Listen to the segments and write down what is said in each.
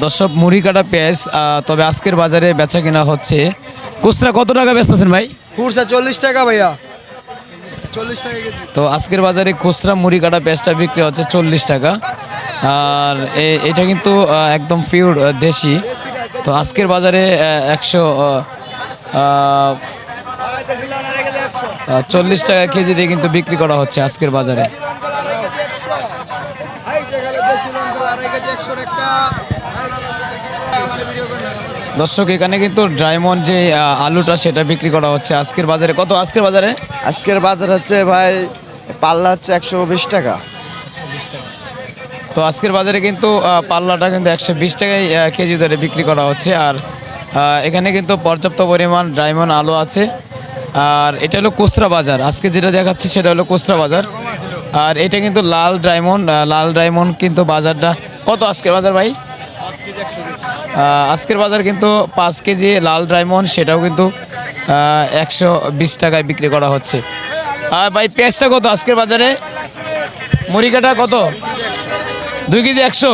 দর্শক মুড়ি কাটা পেঁয়াজ তবে আজকের বাজারে বেচা কিনা হচ্ছে। খুচরা কত টাকা বেচতেছেন ভাই? খুচরা 40 টাকা ভাইয়া, 40 টাকা কেজি। তো আজকের বাজারে খুচরা মুড়ি কাটা পেঁয়াজটা বিক্রি হচ্ছে 40 টাকা। আর এটা কিন্তু একদম পিওর দেশি। তো আজকের বাজারে 140 টাকা কেজি দিয়ে কিন্তু বিক্রি করা হচ্ছে আজকের বাজারে। দর্শক এখানে কিন্তু ডায়মন্ড যে আলুটা সেটা বিক্রি করা হচ্ছে আজকের বাজারে। কত আজকের বাজারে? আজকের বাজার হচ্ছে ভাই পাল্লা হচ্ছে 120 টাকা। তো আজকের বাজারে কিন্তু পাল্লাটা কিন্তু 120 টাকায় কেজি দরে বিক্রি করা হচ্ছে। আর এখানে কিন্তু পর্যাপ্ত পরিমাণ ডায়মন্ড আলু আছে। আর এটা হলো খুচরা বাজার, আজকে যেটা দেখাচ্ছি সেটা হলো খুচরা বাজার। আর এটা কিন্তু লাল ডায়মন্ড কিন্তু বাজারটা কত আজকের বাজার ভাই? আজকের বাজার কিন্তু 5 কেজি লাল ডায়মন্ড সেটাও কিন্তু 120 টাকায় বিক্রি করা হচ্ছে। আর ভাই পেঁয়াজটা কত আজকের বাজারে? মুড়ি কাটা কত? 2 কেজি 100,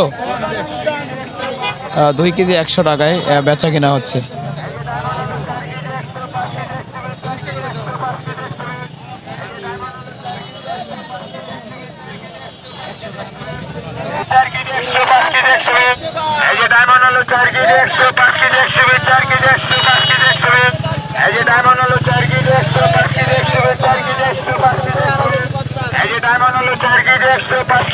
2 কেজি 100 টাকায় বেচা কিনা হচ্ছে। এই যে ডায়মন্ড হলো 4 কেজি 100, 5 কেজি 120, 4 কেজি 100, 5 কেজি 120। এই যে ডায়মন্ড হলো 4 কেজি 100, 5 কেজি 120, 4 কেজি 100, 5 কেজি 120। এই যে ডায়মন্ড হলো 4 কেজি 100, 5